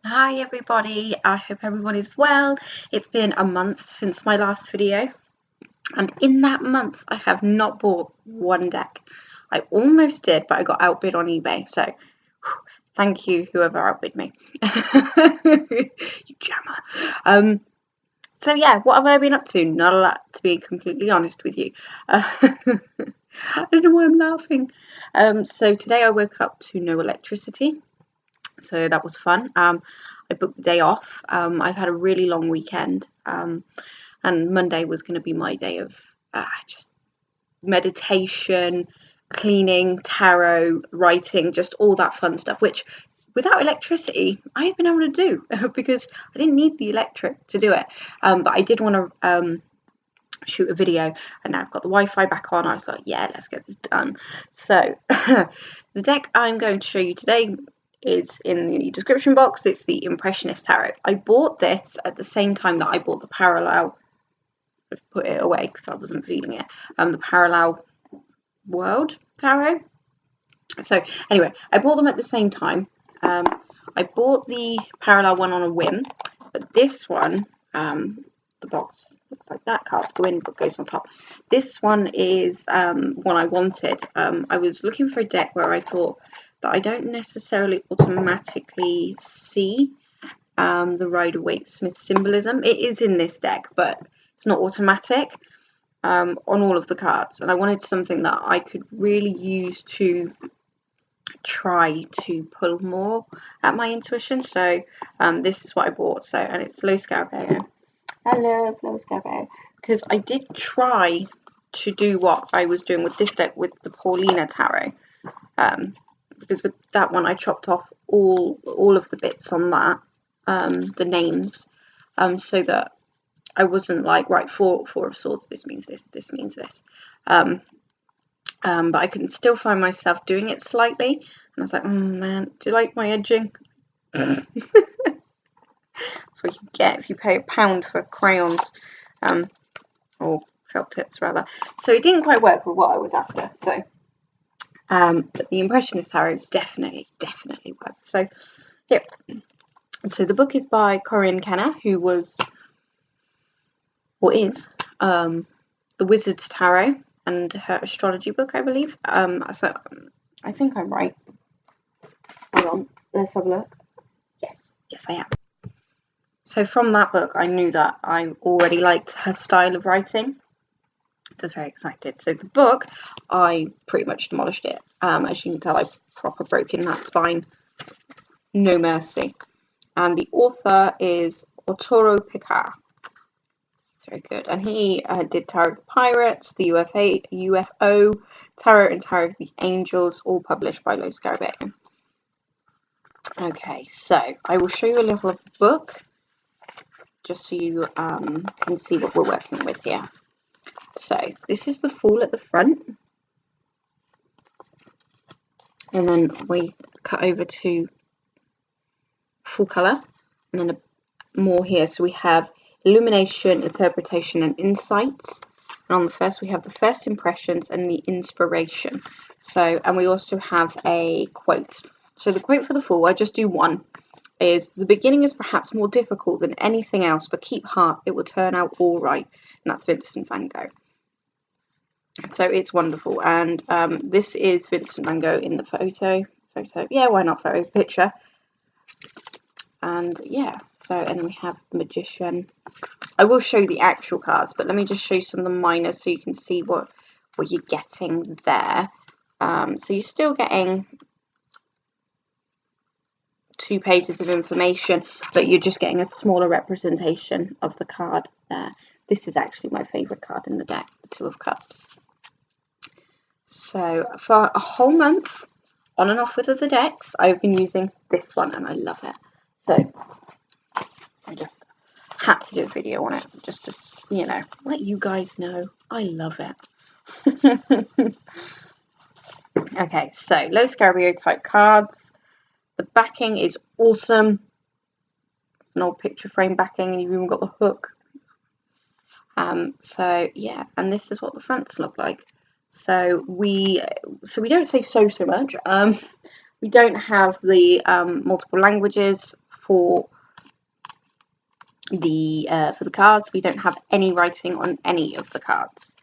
Hi everybody, I hope everyone is well. It's been a month since my last video, and in that month I have not bought one deck. I almost did, but I got outbid on eBay, so thank you whoever outbid me. You jammer. So yeah, what have I been up to? Not a lot, to be completely honest with you. I don't know why I'm laughing. So today I woke up to no electricity. So that was fun. I booked the day off. I've had a really long weekend, and Monday was going to be my day of just meditation, cleaning, tarot, writing, just all that fun stuff, which without electricity I have been able to do because I didn't need the electric to do it. But I did want to shoot a video, and now I've got the Wi-Fi back on. I was like, yeah, let's get this done. So the deck I'm going to show you today is in the description box. It's the Impressionist Tarot. I bought this at the same time that I bought the Parallel. I've put it away because I wasn't feeling it. The Parallel World Tarot. So anyway, I bought them at the same time. I bought the Parallel one on a whim, but this one, the box looks like that. Cards go in, book goes on top. This one is one I wanted. I was looking for a deck where I thought that I don't necessarily automatically see the Rider-Waite-Smith symbolism. It is in this deck, but it's not automatic on all of the cards. And I wanted something that I could really use to try to pull more at my intuition. So this is what I bought. So, and it's Lo Scarabeo. I love Lo Scarabeo because I did try to do what I was doing with this deck with the Paulina Tarot. Because with that one I chopped off all of the bits on that, the names, so that I wasn't like, right, four of swords, this means this, this means this. But I can still find myself doing it slightly, and I was like, oh man, do you like my edging? That's what you get if you pay £1 for crayons, or felt tips rather. So it didn't quite work with what I was after. So but the Impressionist Tarot definitely worked. So yeah, so the book is by Corrine, who was, or is, the Wizard's Tarot and her astrology book, I believe. So I think I'm right. Hold on, let's have a look. Yes, I am. So from that book, I knew that I already liked her style of writing. So I was very excited. So the book, I pretty much demolished it. As you can tell, I proper broke in that spine. No mercy. And the author is Arturo Picard. It's very good. And he did Tarot of the Pirates, the UFO, Tarot and Tarot of the Angels, all published by Lo Scarabeo. Okay, so I will show you a little of the book, just so you can see what we're working with here. So this is the Fool at the front, and then we cut over to full colour, and then more here. So we have illumination, interpretation, and insights. And on the first, we have the first impressions and the inspiration. So, and we also have a quote. So the quote for the Fool, I just do one, is, "The beginning is perhaps more difficult than anything else, but keep heart, it will turn out all right." And that's Vincent van Gogh. So it's wonderful. And this is Vincent van Gogh in the photo. Yeah, why not photo? Picture. And yeah, so, and then we have the Magician. I will show you the actual cards, but let me just show you some of the minors so you can see what you're getting there. So you're still getting 2 pages of information, but you're just getting a smaller representation of the card there. This is actually my favourite card in the deck, the Two of Cups. So for a whole month, on and off with other decks, I've been using this one, and I love it. So I just had to do a video on it, just to, you know, let you guys know I love it. Okay, so Lo Scarabeo type cards. The backing is awesome. It's an old picture frame backing, and you've even got the hook. So yeah, and this is what the fronts look like. So we don't say so much. We don't have the multiple languages for the cards. We don't have any writing on any of the cards.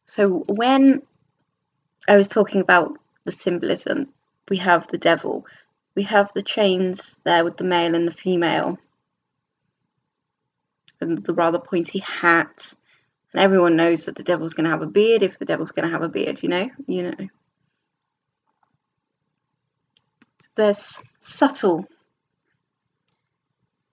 So when I was talking about the symbolism, we have the devil, we have the chains there with the male and the female, and the rather pointy hat, and everyone knows that the devil's going to have a beard if the devil's going to have a beard, you know. There's subtle.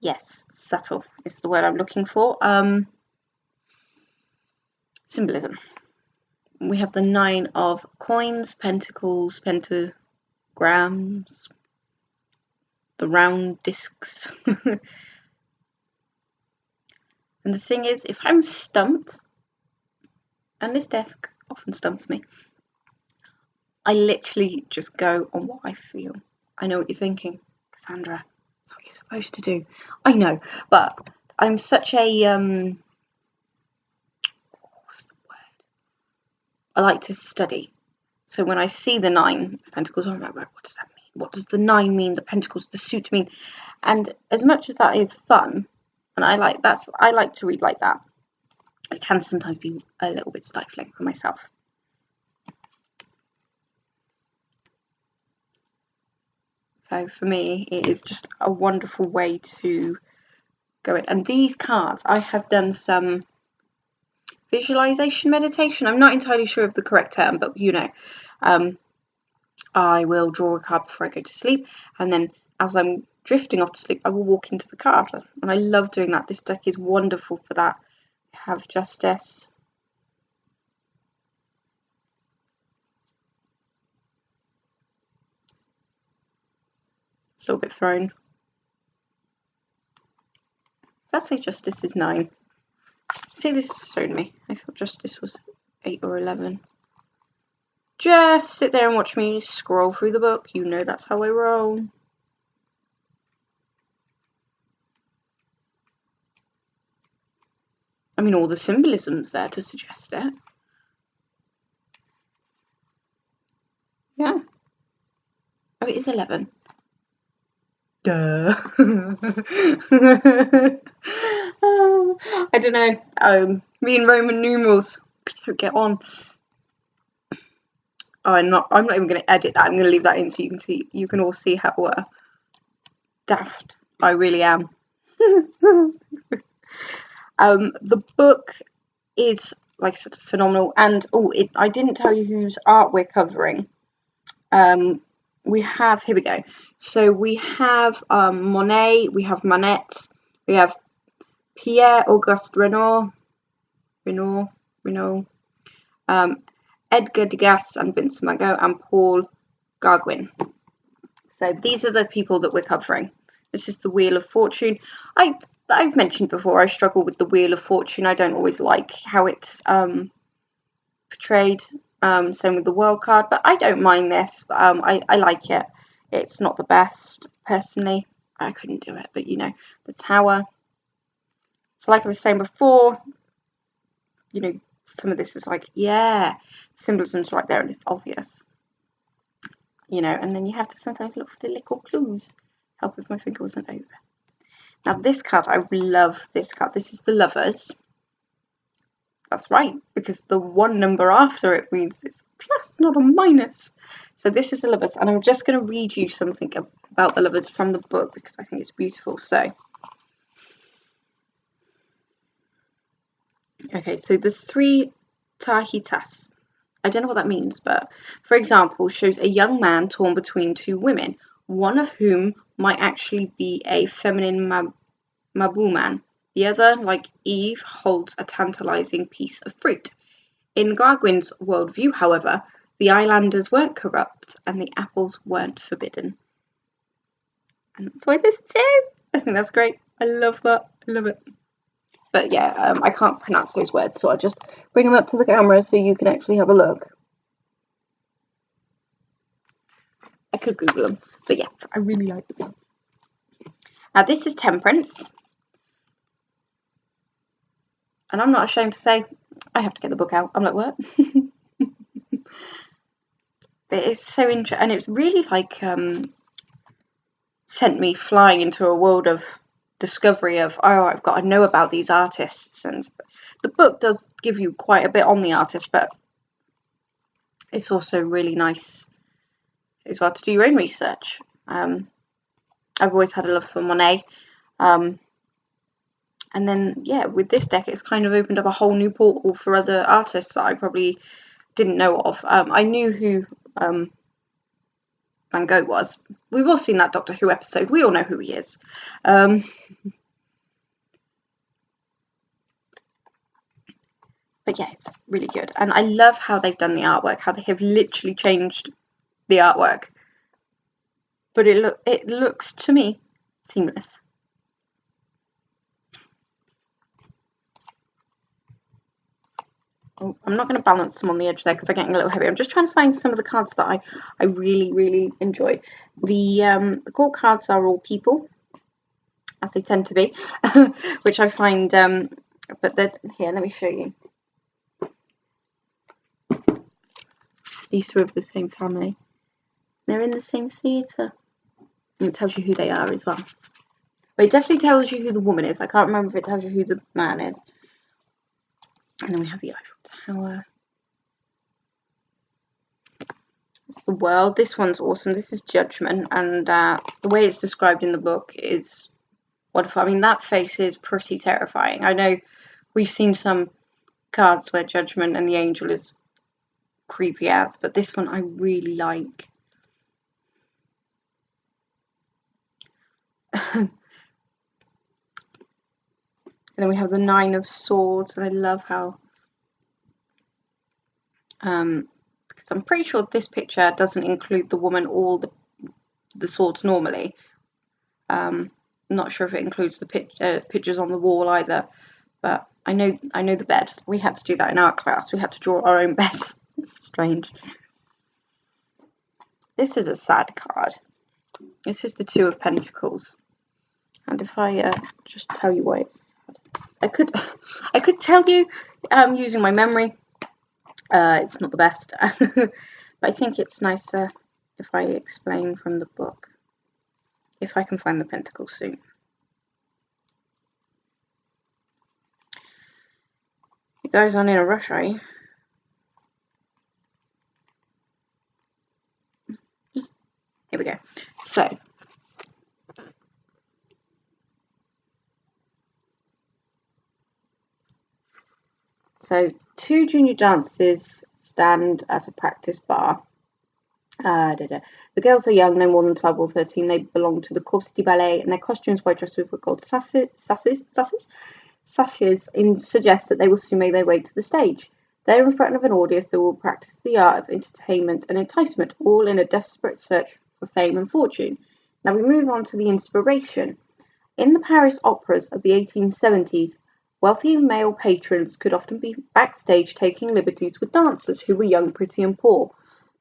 Yes, subtle is the word I'm looking for. Symbolism. We have the 9 of coins, pentacles, pentagrams, the round discs. And the thing is, if I'm stumped, and this deck often stumps me, I literally just go on what I feel. I know what you're thinking, Cassandra. That's what you're supposed to do. I know, but I'm such a what's the word? I like to study. So when I see the 9 of Pentacles, I'm like, right, what does that mean? What does the 9 mean? The Pentacles, the suit mean? And as much as that is fun, and I like to read like that, it can sometimes be a little bit stifling for myself. So for me, it is just a wonderful way to go in. And these cards, I have done some visualization meditation. I'm not entirely sure of the correct term, but I will draw a card before I go to sleep, and then as I'm drifting off to sleep, I will walk into the card, and I love doing that. This deck is wonderful for that. I have Justice, it's a little bit thrown. Does that say Justice is 9? See, this has thrown me. I thought Justice was 8 or 11. Just sit there and watch me scroll through the book. You know that's how I roll. I mean, all the symbolism's there to suggest it. Yeah. Oh, it is 11. Duh. I don't know. Me and Roman numerals don't get on. Oh, I'm not even going to edit that. I'm going to leave that in so you can all see how daft I really am. The book is, like I said, phenomenal. And I didn't tell you whose art we're covering. We have, here we go. So we have Monet, we have Manette, we have Pierre-Auguste Renoir, Edgar Degas and Vincent Van Gogh, and Paul Gauguin. So these are the people that we're covering. This is the Wheel of Fortune. I've mentioned before, I struggle with the Wheel of Fortune. I don't always like how it's portrayed. Same with the World card, but I don't mind this. I like it. It's not the best, personally. I couldn't do it, but the Tower. So like I was saying before, some of this is like, yeah, symbolism's right there and it's obvious. And then you have to sometimes look for the little clues. Help if my finger wasn't over. Now this card, I love this card. This is the Lovers. That's right, because the 1 number after it means it's plus, not a minus. So this is the Lovers, and I'm just going to read you something about the Lovers from the book because I think it's beautiful. So, okay, so the 3 tahitas. I don't know what that means, but for example, shows a young man torn between 2 women, one of whom might actually be a feminine mabuman. The other, like Eve, holds a tantalizing piece of fruit. In Gauguin's worldview, however, the islanders weren't corrupt and the apples weren't forbidden. And that's why this too. I think that's great. I love that. I love it. But yeah, I can't pronounce those words, so I'll just bring them up to the camera so you can actually have a look. I could Google them, but yes, I really like them. Now this is Temperance. And I'm not ashamed to say, I have to get the book out. I'm like, what? But it's so interesting, and it's really like sent me flying into a world of discovery of, oh, I've got to know about these artists. And the book does give you quite a bit on the artist, but it's also really nice as well to do your own research. I've always had a love for Monet, and then yeah, with this deck it's kind of opened up a whole new portal for other artists that I probably didn't know of. I knew who Van Gogh was. We've all seen that Doctor Who episode. We all know who he is. But yeah, it's really good. And I love how they've done the artwork, how they have literally changed the artwork. But it looks to me seamless. Oh, I'm not going to balance them on the edge there because they're getting a little heavy. I'm just trying to find some of the cards that I really, really enjoyed. The core cards are all people, as they tend to be, which I find, but here, let me show you. These two are of the same family. They're in the same theatre. And it tells you who they are as well. But it definitely tells you who the woman is. I can't remember if it tells you who the man is. And then we have the Eiffel Tower. It's the world. This one's awesome. This is Judgment. And the way it's described in the book is wonderful. I mean, that face is pretty terrifying. I know we've seen some cards where Judgment and the Angel is creepy as, but this one I really like. And then we have the Nine of Swords, and I love how because I'm pretty sure this picture doesn't include the woman or the swords normally. Not sure if it includes the pictures on the wall either, but I know the bed. We had to do that in art class. We had to draw our own bed. It's strange. This is a sad card. This is the Two of Pentacles. And if I just tell you why it's sad. I could tell you using my memory. It's not the best. But I think it's nicer if I explain from the book. If I can find the pentacles soon. You guys aren't in a rush, are you? Here we go. So two junior dancers stand at a practice bar. The girls are young, no more than 12 or 13. They belong to the Corps City Ballet, and their costumes, white dresses with gold sashes suggest that they will soon make their way to the stage. They're in front of an audience that will practice the art of entertainment and enticement, all in a desperate search for fame and fortune. Now we move on to the inspiration. In the Paris operas of the 1870s, wealthy male patrons could often be backstage taking liberties with dancers who were young, pretty, and poor.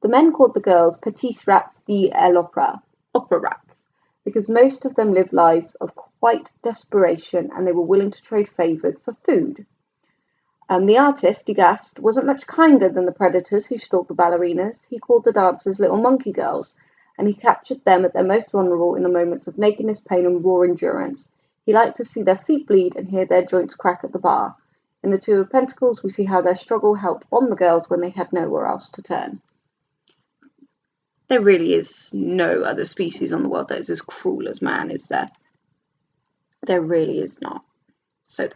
The men called the girls petites rats d'opera, opera rats, because most of them lived lives of quite desperation and they were willing to trade favours for food. The artist, Degas, wasn't much kinder than the predators who stalked the ballerinas. He called the dancers little monkey girls, and he captured them at their most vulnerable in the moments of nakedness, pain, and raw endurance. He liked to see their feet bleed and hear their joints crack at the bar. In the Two of Pentacles, we see how their struggle helped on the girls when they had nowhere else to turn. There really is no other species on the world that is as cruel as man, is there? There really is not. So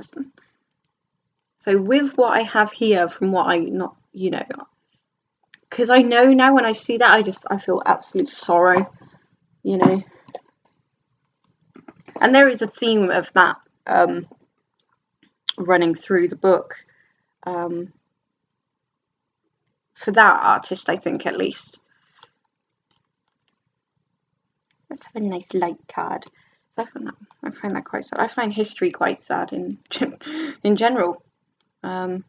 with what I have here, from what because I know now when I see that, I feel absolute sorrow, And there is a theme of that running through the book for that artist, I think, at least. Let's have a nice light card. I find that quite sad. I find history quite sad in general. I'll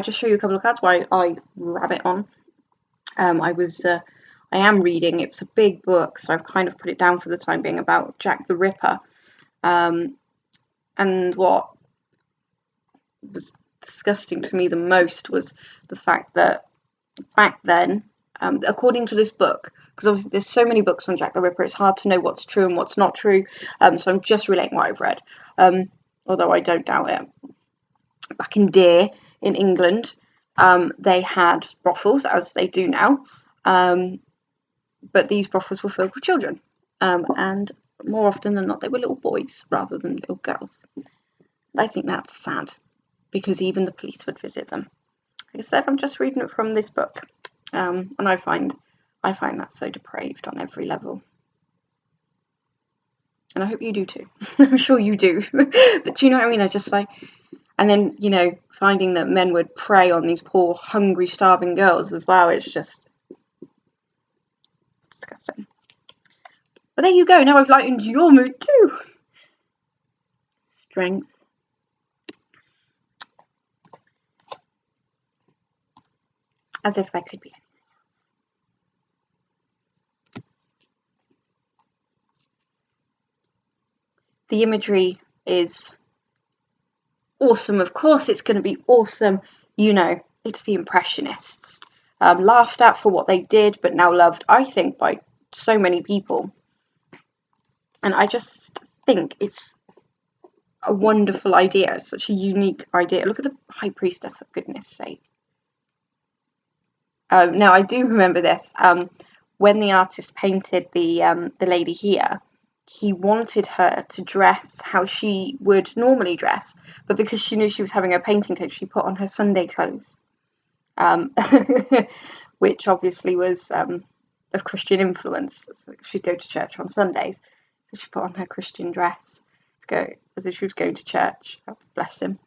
just show you a couple of cards while I rabbit on. I am reading. It's a big book, so I've kind of put it down for the time being, about Jack the Ripper. And what was disgusting to me the most was the fact that back then, according to this book, because obviously there's so many books on Jack the Ripper, it's hard to know what's true and what's not true. So I'm just relating what I've read, although I don't doubt it. Back in Deer in England, they had brothels, as they do now, but these brothels were filled with children, and more often than not they were little boys rather than little girls. I think that's sad, because even the police would visit them. Like I said, I'm just reading it from this book, and I find that so depraved on every level. And I hope you do too. I'm sure you do. But do you know what I mean? I just like, and then, you know, finding that men would prey on these poor, hungry, starving girls as well. It's just, it's disgusting. But there you go. Now I've lightened your mood too. Strength. As if there could be anything else. The imagery is awesome. Of course it's going to be awesome. You know, it's the Impressionists. Laughed at for what they did, but now loved, I think, by so many people. And I just think it's a wonderful idea. It's such a unique idea. Look at the High Priestess, for goodness sake. Now, I do remember this. When the artist painted the lady here, he wanted her to dress how she would normally dress, but because she knew she was having her painting taken, she put on her Sunday clothes, which obviously was of Christian influence. So she'd go to church on Sundays, so she put on her Christian dress to go as if she was going to church. Oh, bless him.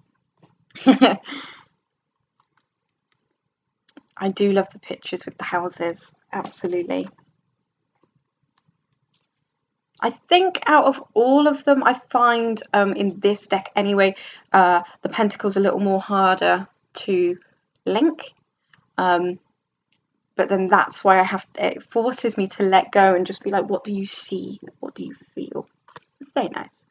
I do love the pictures with the houses, absolutely. I think out of all of them, I find in this deck anyway, the Pentacles a little more harder to link. But then that's why it forces me to let go and just be like, what do you see? What do you feel? It's very nice.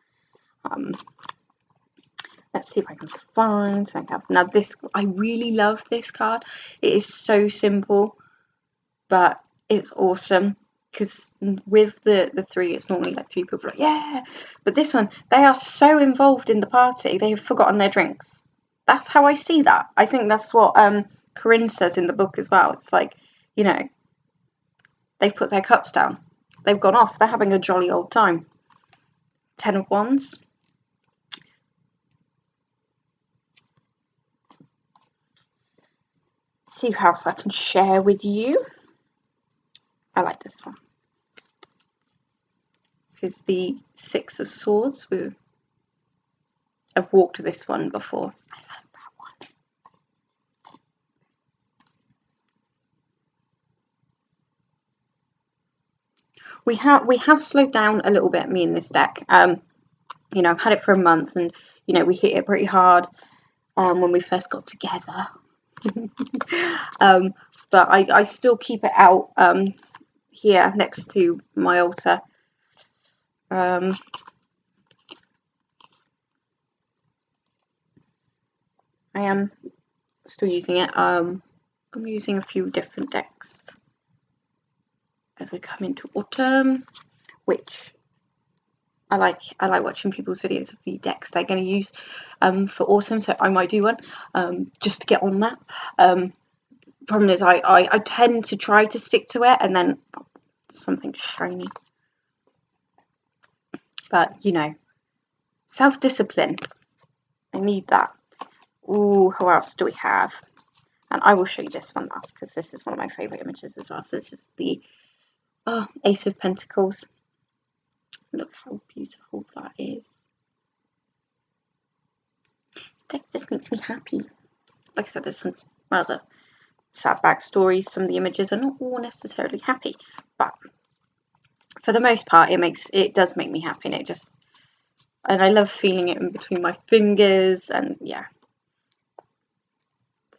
Let's see if I can find something else. Now this, I really love this card. It is so simple, but it's awesome. Because with the three, it's normally like three people like, yeah. But this one, they are so involved in the party, they have forgotten their drinks. That's how I see that. I think that's what Corrine says in the book as well. It's like, you know, they've put their cups down. They've gone off. They're having a jolly old time. 10 of Wands. See who else I can share with you. I like this one. This is the Six of Swords. I've walked this one before. I love that one. We have slowed down a little bit, me and this deck. You know, I've had it for a month, and you know, we hit it pretty hard when we first got together. But I still keep it out here next to my altar. I am still using it. I'm using a few different decks as we come into autumn, which I like watching people's videos of the decks they're going to use for autumn, so I might do one just to get on that. Problem is I tend to try to stick to it and then something shiny. But, you know, self-discipline. I need that. Ooh, who else do we have? And I will show you this one last because this is one of my favourite images as well. So this is the Ace of Pentacles. Look how beautiful that is. This deck just makes me happy. Like I said, there's some rather sad backstories. Some of the images are not all necessarily happy, but for the most part, it does make me happy, and I love feeling it in between my fingers, and yeah.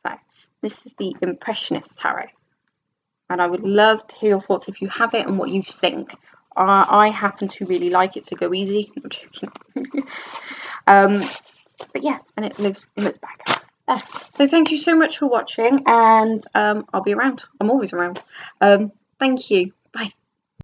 So this is the Impressionist Tarot, and I would love to hear your thoughts if you have it and what you think. I happen to really like it, so go easy. I'm joking. But yeah, and it lives in its back. So thank you so much for watching, and I'll be around. I'm always around. Thank you.